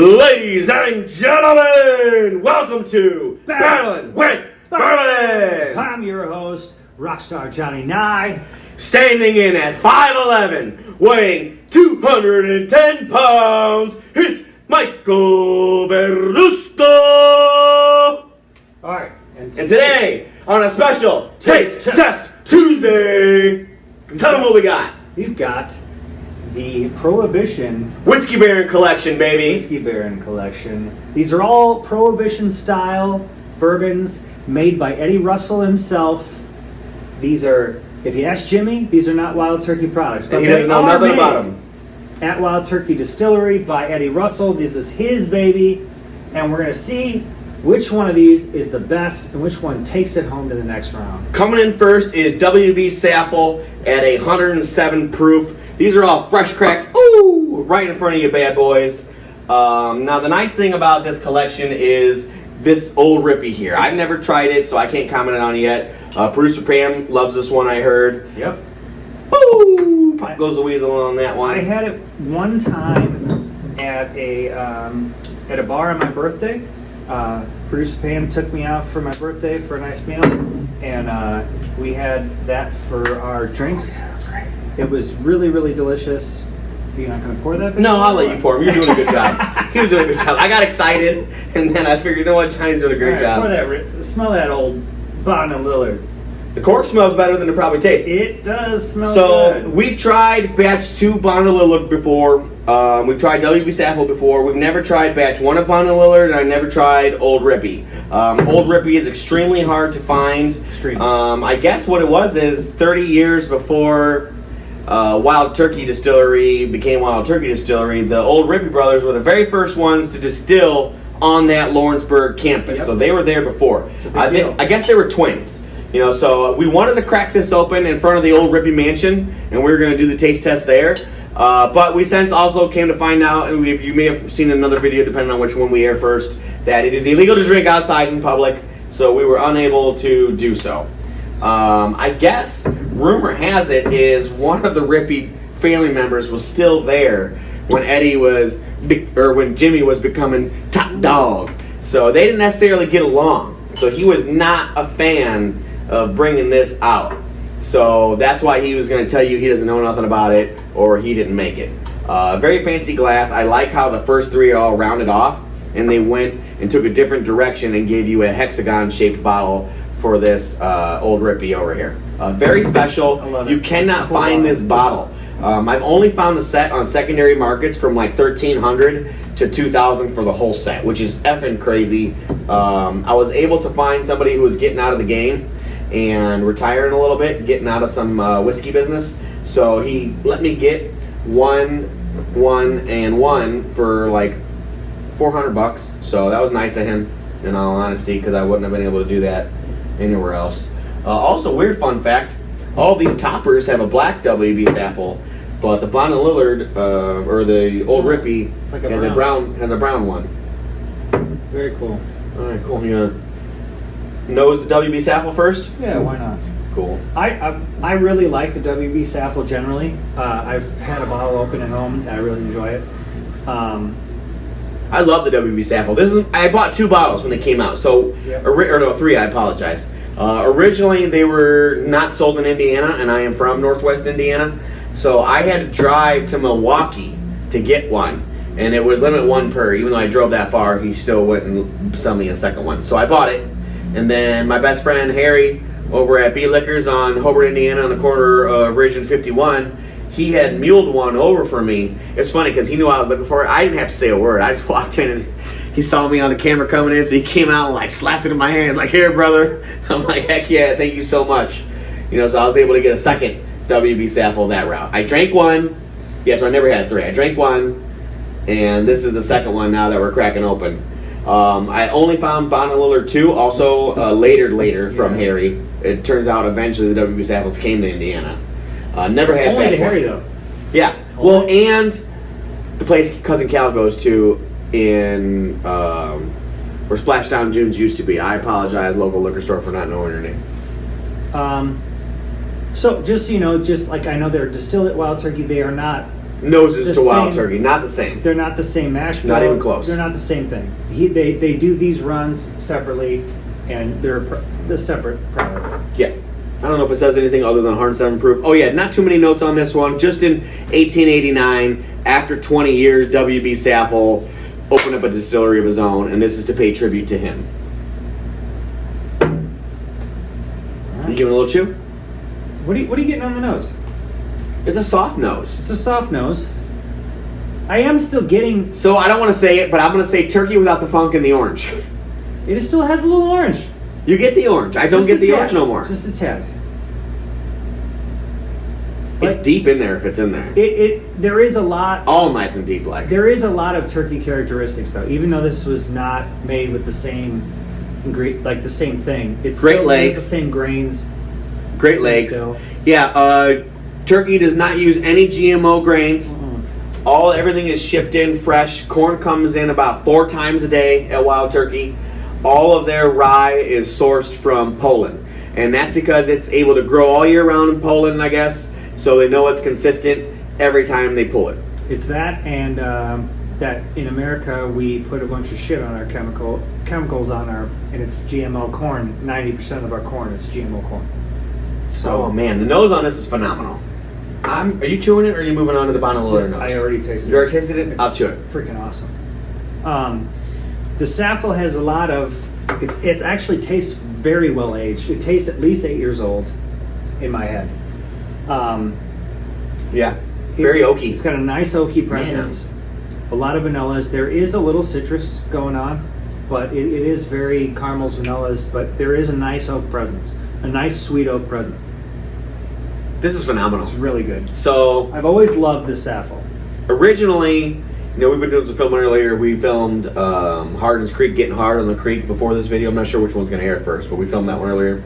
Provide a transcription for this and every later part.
Ladies and gentlemen, welcome to Barreling with Bourbon. I'm your host, Rockstar Johnny Nye. Standing in at 5'11", weighing 210 pounds, it's Michael Berlusco. All right, And today, on a special Taste Test Tuesday, tell them what we got. we've got the Prohibition Whiskey Baron Collection, baby. Whiskey Baron Collection. These are all Prohibition-style bourbons made by Eddie Russell himself. These are, if you ask Jimmy, these are not Wild Turkey products. But And he doesn't know nothing about them. At Wild Turkey Distillery by Eddie Russell. This is his baby. And we're going to see which one of these is the best and which one takes it home to the next round. Coming in first is WB Saffell at 107 proof. These are all fresh cracks. Ooh, right in front of you, bad boys. Now, the nice thing about this collection is this Old Ripy here. I've never tried it, so I can't comment on it yet. Producer Pam loves this one, I heard. Yep. Boo! Pop goes the weasel on that one. I had it one time at a bar on my birthday. Producer Pam took me out for my birthday for a nice meal, and we had that for our drinks. It was really, really delicious. You're not going to pour that? No, I'll let you pour. You're doing a good job. He was doing a good job. I got excited, and then I figured, you know what, Johnny's doing a great job. Pour that. Smell that old Bond Lillard. The cork smells better than it probably tastes. It does smell So, good. we've tried batch 2 Bond Lillard before. We've tried WB Saffell before. We've never tried batch 1 of Bond Lillard, and I never tried Old Ripy. Old Ripy is extremely hard to find. I guess what it was is 30 years before Wild Turkey Distillery became Wild Turkey Distillery, the Old Ripy brothers were the very first ones to distill on that Lawrenceburg campus. Yep. So they were there before. I guess they were twins. You know, so we wanted to crack this open in front of the Old Ripy mansion, and we were going to do the taste test there. But we since also came to find out, and you may have seen another video, depending on which one we air first, that it is illegal to drink outside in public, so we were unable to do so. I guess, rumor has it, is one of the Ripy family members was still there when when Jimmy was becoming top dog. So they didn't necessarily get along. So he was not a fan of bringing this out. So that's why he was going to tell you he doesn't know nothing about it or he didn't make it. Very fancy glass. I like how the first 3 are all rounded off, and they went and took a different direction and gave you a hexagon-shaped bottle for this Old Ripy over here. Very special. I love it. You cannot find this bottle. I've only found the set on secondary markets from like $1,300 to $2,000 for the whole set, which is effing crazy. I was able to find somebody who was getting out of the game and retiring a little bit, getting out of some whiskey business. So he let me get one, and one for like $400. So that was nice of him, in all honesty, because I wouldn't have been able to do that anywhere else. Also, weird fun fact, all these toppers have a black WB Saffell, but the Bond Lillard or the Old Ripy It's like has a brown one. Very cool. All right, cool. You gonna nose the WB Saffell first? Yeah, why not? Cool. I really like the WB Saffell generally. I've had a bottle open at home, and I really enjoy it. I love the WB Saffell. I bought 2 bottles when they came out. So, Yep. or no, 3. I apologize. Originally, they were not sold in Indiana, and I am from Northwest Indiana. So I had to drive to Milwaukee to get one, and it was limit 1 per. Even though I drove that far, he still wouldn't sell me a second one. So I bought it, and then my best friend Harry over at B Liquors on Hobart, Indiana, on the corner of Ridge and 51, he had muled one over for me. It's funny because he knew I was looking for it. I didn't have to say a word. I just walked in and he saw me on the camera coming in, so he came out and like slapped it in my hand, like, "Here, brother." I'm like, "Heck yeah, thank you so much." You know, so I was able to get a second WB Saffell that route. I drank one. Yeah, so I never had 3. I drank one, and this is the second one now that we're cracking open. I only found Bond Lillard 2, also later from Harry. It turns out eventually the WB Saffells came to Indiana. Never had Only batch to Harry, 1. though. Yeah. Well, and the place Cousin Cal goes to in where Splashdown June's used to be. I apologize, local liquor store, for not knowing her name. So just so you know, just like I know they're distilled at Wild Turkey, they are not noses the to Wild same- Turkey. Not the same. They're not the same mash bill. Not even close. They're not the same thing. They do these runs separately, and they're the separate product. Yeah. I don't know if it says anything other than 107 proof. Oh yeah, not too many notes on this one. Just in 1889, after 20 years, WB Saffell opened up a distillery of his own, and this is to pay tribute to him. You giving it a little chew? What are you getting on the nose? It's a soft nose. It's a soft nose. I am still getting. So I don't want to say it, but I'm going to say turkey without the funk and the orange. It still has a little orange. You get the orange. I don't Just get a the tad. orange no more. Just a tad. It's deep in there if it's in there. There is a lot. All nice and deep like. There is a lot of turkey characteristics though, even though this was not made with the same like the same thing. It's Great still legs. the same grains. Great same legs. still. Yeah, turkey does not use any GMO grains. Everything is shipped in fresh. Corn comes in about 4 times a day at Wild Turkey. All of their rye is sourced from Poland. And that's because it's able to grow all year round in Poland, I guess. So they know it's consistent every time they pull it. It's that, and that in America we put a bunch of shit on our chemicals on our, and it's GMO corn. 90% of our corn is GMO corn. So, oh man, the nose on this is phenomenal. Are you chewing it or are you moving on to the Bond Lillard nose? I already tasted it. You already tasted it? It's I'll chew it. Freaking awesome. The Saffell has a lot of. It's actually tastes very well aged. It tastes at least 8 years old, in my head. Yeah, very oaky. It's got a nice oaky presence. A lot of vanillas. There is a little citrus going on, but it is very caramels, vanillas. But there is a nice oak presence, a nice sweet oak presence. This is phenomenal. It's really good. So I've always loved the Saffell. originally, we've been doing some filming earlier. We filmed Hardin's Creek, Getting Hard on the Creek before this video. I'm not sure which one's going to air first, but we filmed that one earlier.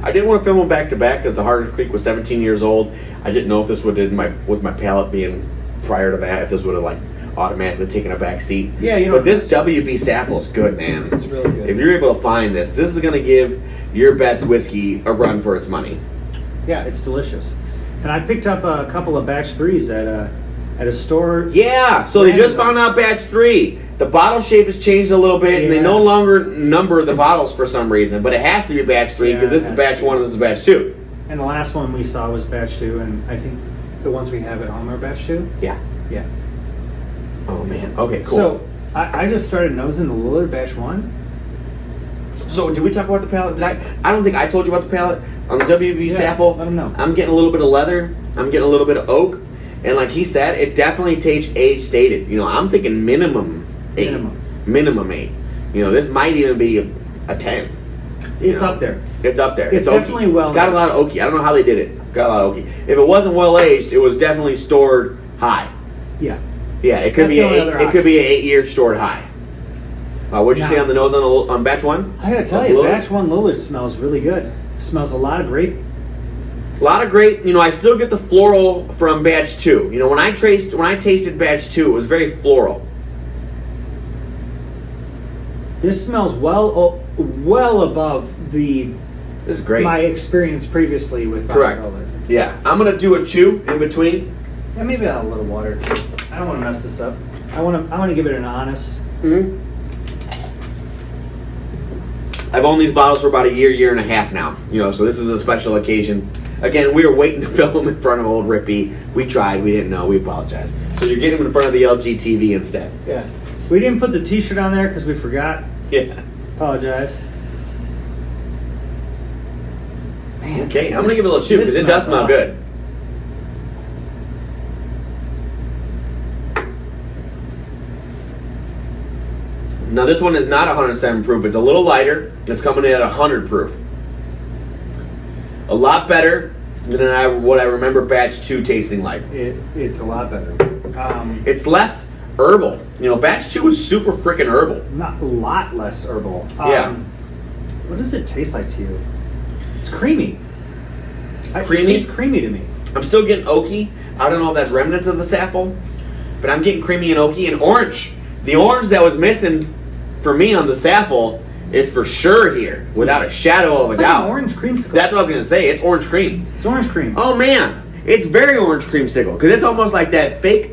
I didn't want to film them back to back because the Hardin's Creek was 17 years old. I didn't know if this would have, with my palate being prior to that, if this would have like automatically taken a back seat. Yeah, But this WB Saffell is good, man. It's really good. If you're able to find this is going to give your best whiskey a run for its money. Yeah, it's delicious. And I picked up a couple of batch 3s at a store. Yeah, so they just found out batch 3. The bottle shape has changed a little bit, and they Yeah. no longer number the bottles for some reason. But it has to be batch 3 because Yeah, this it is has batch to be. 1 and this is batch 2. And the last one we saw was batch 2, and I think the ones we have at home are batch 2. Yeah. Yeah. Oh man. Okay. Cool. So I just started nosing the Lillard batch 1. So did we talk about the palate? I don't think I told you about the palate on the WB Yeah, Saffell. let 'em know. I'm getting a little bit of leather. I'm getting a little bit of oak, and like he said, it definitely tastes age stated. I'm thinking minimum 8. Minimum 8. This might even be a 10. It's up there. It's up there. It's oaky. definitely well It's got a lot of oaky. I don't know how they did it. It's got a lot of oaky. If it wasn't well aged, it was definitely stored high. Yeah. Yeah, it could That's be the an only 8. other It could be an 8-year stored high. What'd you Now- say on the nose on batch 1? I gotta tell you, batch 1 Lillard smells really good. Smells a lot of grape. A lot of grape. I still get the floral from batch 2. When I tasted batch 2, it was very floral. This smells well above This is great. my experience previously with Bond Correct. Lillard. Yeah, I'm gonna do a chew in between. Yeah, maybe I'll have a little water too. I don't want to mess this up. I want to give it an honest. Mm-hmm. I've owned these bottles for about a year and a half now. So this is a special occasion. Again, we were waiting to film in front of Old Ripy. We tried. We didn't know. We apologize. So you're getting them in front of the LG TV instead. Yeah. We didn't put the T-shirt on there because we forgot. Yeah. Apologize. Man, Okay, I'm gonna give it a little chew because it does smell awesome. good. Now this one is not 107 proof. It's a little lighter. It's coming in at 100 proof. A lot better than what I remember batch 2 tasting like. It's a lot better. It's less herbal. Batch 2 was super freaking herbal. Not a lot less herbal. Yeah. What does it taste like to you? It's creamy. Creamy? It tastes creamy to me. I'm still getting oaky. I don't know if that's remnants of the Saffell, but I'm getting creamy and oaky and orange. The orange that was missing for me on the Saffell is for sure here, without a shadow of a It's like doubt. an orange creamsicle. That's what I was gonna say. It's orange cream. It's orange cream. Oh man, it's very orange creamsicle because it's almost like that fake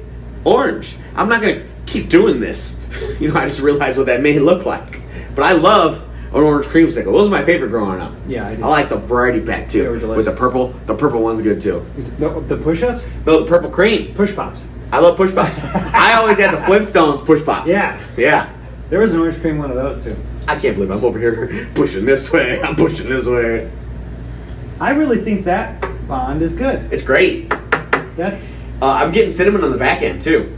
orange. I'm not gonna keep doing this. You know, I just realized what that may look like. But I love an orange creamsicle. Those are my favorite growing up. Yeah, I do. I like the variety pack too. They were delicious. With the purple. The purple one's good too. The push-ups? No, the purple cream. Push pops. I love push pops. I always had the Flintstones push pops. Yeah. Yeah. There was an orange cream one of those too. I can't believe I'm over here pushing this way. I'm pushing this way. I really think that Bond is good. It's great. That's I'm getting cinnamon on the back end too.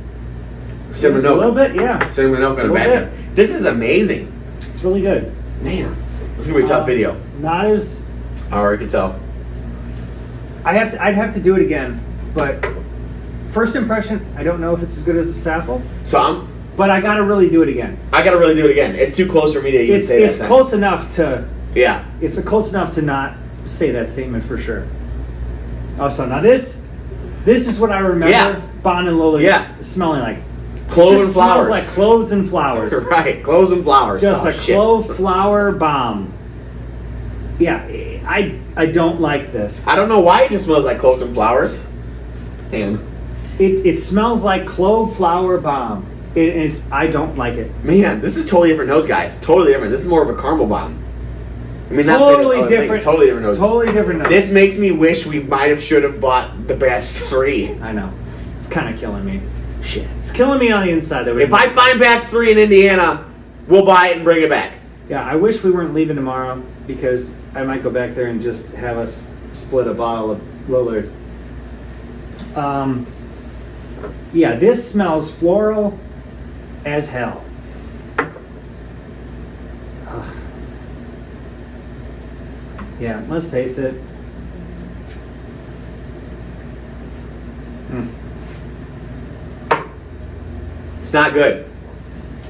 Cinnamon a oak. little bit, yeah. Cinnamon oak on the A back little end. This is amazing. It's really good. Man, this is gonna be a tough video. Not as Or you can tell. I'd have to do it again, but first impression, I don't know if it's as good as the Saffell, So but I gotta really do it again. I gotta really do it again. It's too close for me to even say that. It's close enough to Yeah. It's close enough to not say that statement for sure. Oh, so now this is what I remember. Yeah. Bond and Lillard Yeah. smelling like. Clove Just and flowers. smells like cloves and flowers. Right, cloves and flowers. Just Oh, a shit. clove flower bomb. Yeah, I don't like this. I don't know why it just smells like cloves and flowers. Man, It smells like clove flower bomb. I don't like it. man, this is totally different nose, guys. Totally different. This is more of a caramel bomb. I mean, not Totally saying- different. Totally different noses. Totally different. Nose. This makes me wish we might have should have bought the batch 3. I know. It's kind of killing me. Shit. It's killing me on the inside. That we If I find batch 3 in Indiana, we'll buy it and bring it back. Yeah, I wish we weren't leaving tomorrow because I might go back there and just have us split a bottle of Lillard. Yeah, this smells floral as hell. Ugh. Yeah, let's taste it. It's not good.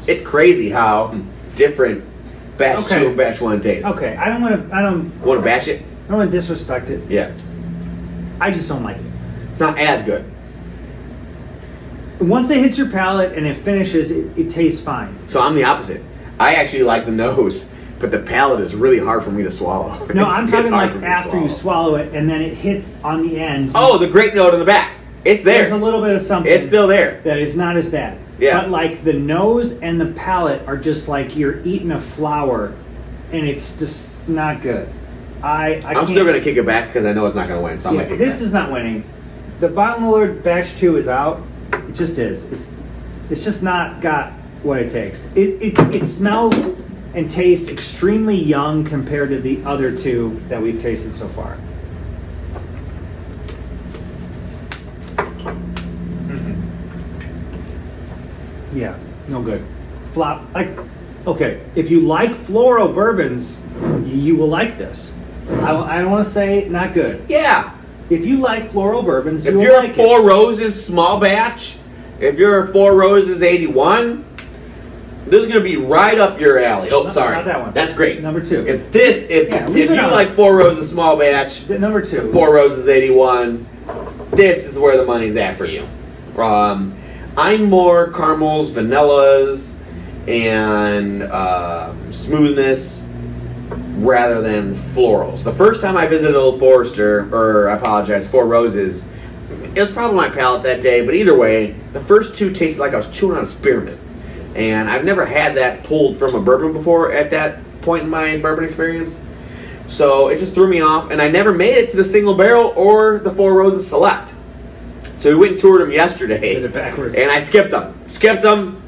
It's crazy how different batch Okay. 2 and batch 1 taste. Okay, I don't want to Want to batch it? disrespect it. Yeah. I just don't like it. It's not as good. Once it hits your palate and it finishes, it tastes fine. So I'm the opposite. I actually like the nose, but the palate is really hard for me to swallow. No, It's- I'm it's talking hard like for me to after you swallow it and then it hits on the end. Oh, the grape note in the back. It's there. There's a little bit of something. It's still there. That is not as bad. Yeah. But like the nose and the palate are just like you're eating a flower, and it's just not good. I I'm can't. still going to kick it back because I know it's not going to win. So I'm Yeah, going to kick this it is not winning. The Bond Lillard Batch 2 is out. It just is. It's just not got what it takes. It smells and tastes extremely young compared to the other two that we've tasted so far. Yeah, no good. Okay, if you like floral bourbons, you will like this. I don't want to say not good. back. Yeah. If you like floral bourbons, If you will you're like a Four Roses small batch, if you're a Four Roses 81, this is going to be right up your alley. Oh, No, sorry. not that one. That's great. Number 2. If Yeah, leave if it you on. like Four Roses small batch, Number 2. Four Roses 81, this is where the money's at for you. I'm more caramels, vanillas, and smoothness rather than florals. The first time I visited Old Forester, or I apologize, Four Roses, it was probably my palate that day, but either way, the first two tasted like I was chewing on a spearmint. And I've never had that pulled from a bourbon before at that point in my bourbon experience. So it just threw me off, and I never made it to the single barrel or the Four Roses Select. So we went and toured them yesterday. Did it backwards. And I skipped them.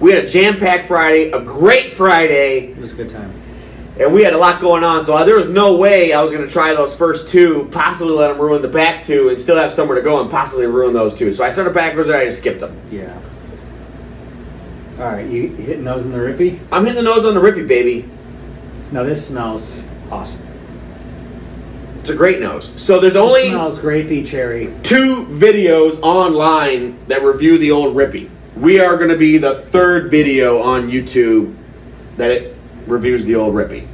We had a jam-packed Friday, a great Friday, It was a good time. and we had a lot going on. So there was no way I was going to try those first two, possibly let them ruin the back two, and still have somewhere to go and possibly ruin those two. So I started backwards, and I just skipped them. Yeah. All right, you hitting those in the Ripy? I'm hitting the nose on the Ripy, baby. No, this smells awesome. It's a great nose. So there's It only smells grapey cherry. 2 videos online that review the Old Ripy. We are going to be the 3rd video on YouTube that it reviews the Old Ripy.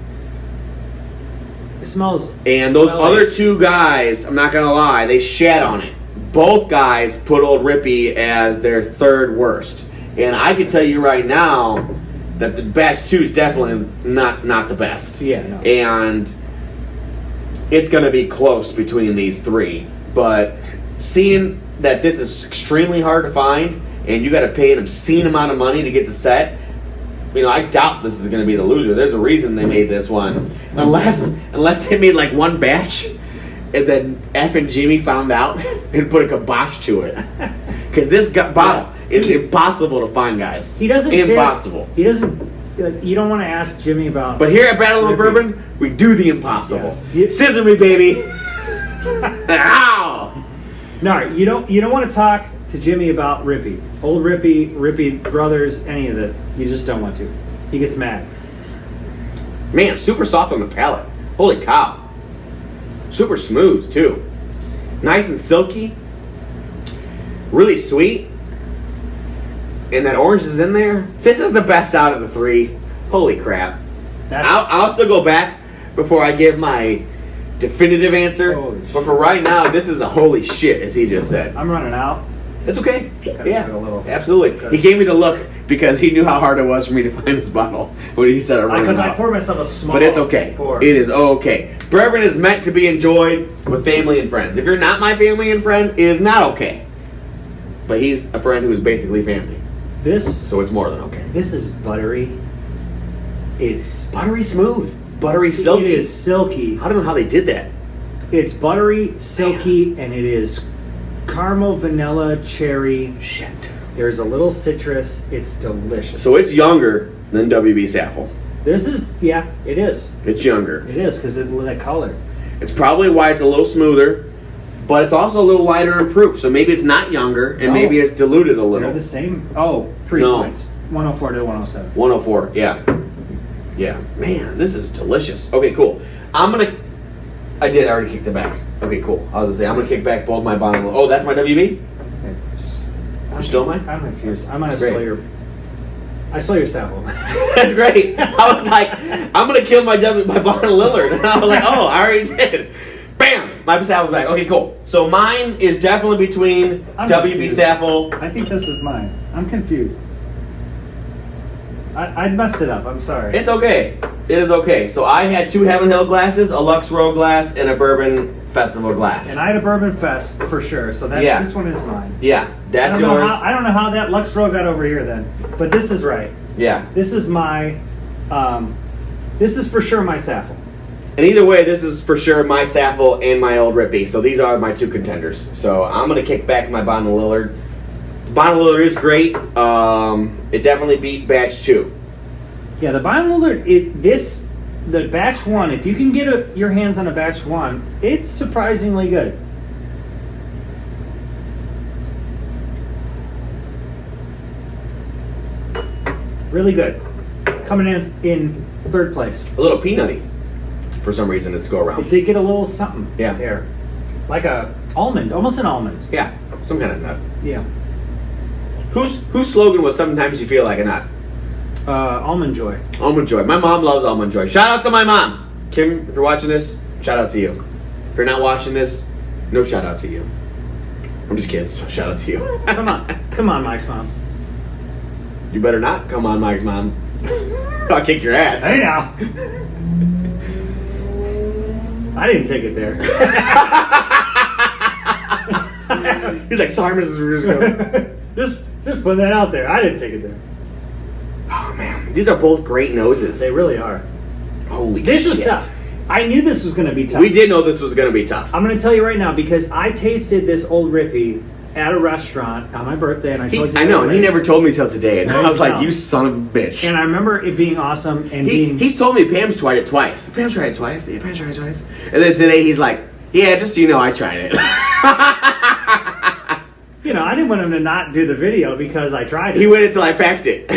It smells. And those well other aged. 2 guys, I'm not going to lie, they shat on it. Both guys put Old Ripy as their 3rd worst. And I can tell you right now that the batch 2 is definitely not the best. Yeah, no. And it's going to be close between these 3. But seeing that this is extremely hard to find, and you got to pay an obscene amount of money to get the set, you know, I doubt this is going to be the loser. There's a reason they made this one. Unless they made like one batch, and then F and Jimmy found out and put a kibosh to it. Because this bottle is impossible to find, guys. He doesn't impossible. He doesn't. You don't want to ask Jimmy about. But here at Battle of Bourbon, we do the impossible. Yes. Scissor me, baby. Ow! No, you don't want to talk to Jimmy about Ripy, Old Ripy brothers, any of it. You just don't want to. He gets mad. Man, super soft on the palate. Holy cow. Super smooth, too. Nice and silky. Really sweet. And that orange is in there. This is the best out of the three. Holy crap. I'll still go back before I give my definitive answer. But for right now, this is a holy shit, as he just said. I'm running out. It's okay. Yeah, absolutely. He gave me the look because he knew how hard it was for me to find this bottle when he said it. Because I poured myself a small. But it's okay. It is okay. Bourbon is meant to be enjoyed with family and friends. If you're not my family and friend, it is not okay. But he's a friend who is basically family. So it's more than okay. This is buttery. It's buttery smooth. Buttery silky. It is silky. I don't know how they did that. It's buttery, silky, and it is caramel, vanilla, cherry. Shit. There's a little citrus. It's delicious. So it's younger than WB Saffell. This is, yeah, it is. It's younger. It is, because of that color. It's probably why it's a little smoother, but it's also a little lighter in proof. So maybe it's not younger, and maybe it's diluted a little. They're the same. Oh, 3 points. 104 to 107. 104, yeah. Yeah. Man, this is delicious. Okay, cool. I already kicked it back. Okay, cool. I was going to say, I'm going to kick back both my Bond Lillard. Oh, that's my WB? Okay, you stole mine? I'm confused. I'm going to steal your... I stole your sample. That's great. I was like, I'm going to kill my Bond Lillard. And I was like, oh, I already did. Bam! My Saffell's back. Okay, cool. So mine is definitely between WB Saffell. I think this is mine. I'm confused. I messed it up. I'm sorry. It's okay. It is okay. So I had 2 Heaven Hill glasses, a Lux Row glass, and a Bourbon Festival glass. And I had a Bourbon Fest for sure. So this one is mine. Yeah, that's yours. I don't know how that Lux Row got over here then, but this is right. Yeah. This is my. This is for sure my Saffell. And either way, this is for sure my Saffell and my Old Ripy. So these are my 2 contenders. So I'm going to kick back my Bond Lillard. Bond Lillard is great. It definitely beat batch 2. Yeah, the Bond Lillard, the batch 1, if you can get your hands on a batch 1, it's surprisingly good. Really good. Coming in 3rd place. A little peanutty for some reason this go around. It did get a little something there. Like a almond, almost an almond. Yeah, some kind of nut. Yeah. Whose slogan was sometimes you feel like a nut? Almond Joy. Almond Joy. My mom loves Almond Joy. Shout out to my mom. Kim, if you're watching this, shout out to you. If you're not watching this, no shout out to you. I'm just kidding, so shout out to you. Come on, Mike's mom. You better not come on, Mike's mom. I'll kick your ass. Hey now. I didn't take it there. He's like, sorry, Mrs. Rusco. Just putting that out there. I didn't take it there. Oh, man. These are both great noses. They really are. Holy shit. This was tough. I knew this was going to be tough. We did know this was going to be tough. I'm going to tell you right now, because I tasted this Old Ripy at a restaurant on my birthday, and I told you. I know, and he never told me till today, and I was like, you son of a bitch. And I remember it being awesome, and He's told me Pam's tried it twice. Pam's tried it twice. Yeah, Pam's tried it twice. And then today he's like, yeah, just so you know, I tried it. I didn't want him to not do the video because I tried it. He waited until I packed it.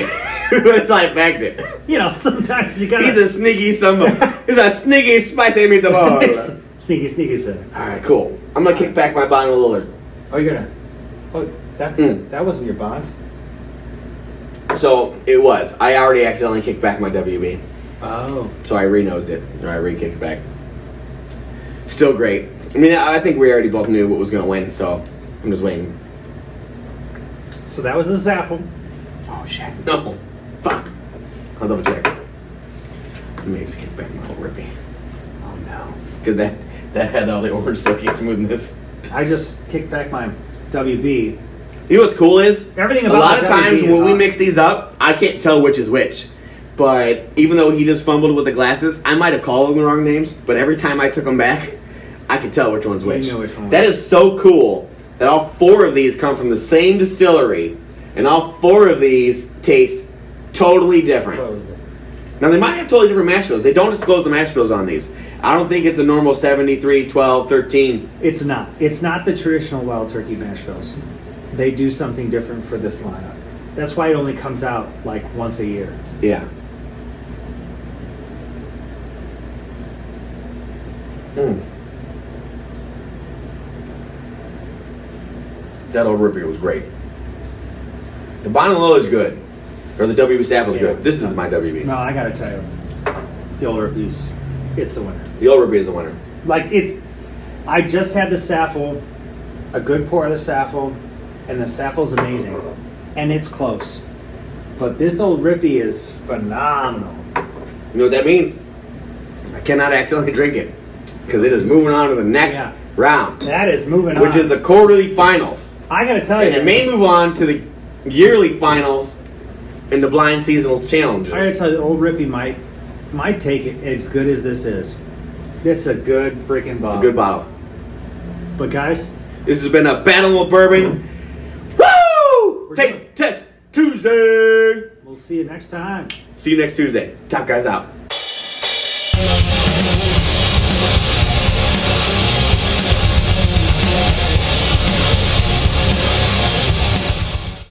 Sometimes you gotta... He's a sneaky He's a sneaky spicy meatball. Sneaky sir. Alright, cool. I'm gonna kick back my Bond Lillard. Oh, you're gonna... Oh, that wasn't your Bond? So, it was. I already accidentally kicked back my WB. Oh. So I re-nosed it. Or I re-kicked it back. Still great. I mean, I think we already both knew what was gonna win, so I'm just waiting. So that was a Saffell. Oh shit. No. Fuck. I'll double check. Maybe just kick back my Old Ripy. Oh no. Because that had all the orange silky smoothness. I just kicked back my WB You know what's cool is Everything a about lot of the times WB is when we awesome. mix these up, I can't tell which is which. But even though he just fumbled with the glasses, I might have called them the wrong names. But every time I took them back, I could tell which one's which. You know which one. That is so cool that all 4 of these come from the same distillery, and all 4 of these taste totally different. Now they might have totally different mash bills. They don't disclose the mash bills on these. I don't think it's a normal 73, 12, 13. It's not. It's not the traditional Wild Turkey mash bills. They do something different for this lineup. That's why it only comes out like once a year. Yeah. Mm. That Old Ripy was great. The Bond Lillard is good. Or the WB Saffell is good. This is my WB. No, I gotta tell you, the Old Ripy's, it's the winner. The Old Ripy is the winner. Like I just had the Saffell, a good pour of the Saffell, and the Saffell's amazing, and it's close. But this Old Ripy is phenomenal. You know what that means? I cannot accidentally drink it. Because it is moving on to the next round. That is moving on. Which is the quarterly finals. I gotta tell you, And it may move on to the yearly finals in the blind seasonals challenges. I gotta tell you, the Old Ripy might take it as good as this is. This is a good freaking bottle. It's a good bottle. But guys, This has been a Battle of Bourbon. Woo! Taste Test Tuesday. we'll see you next time. See you next Tuesday. Top guys out.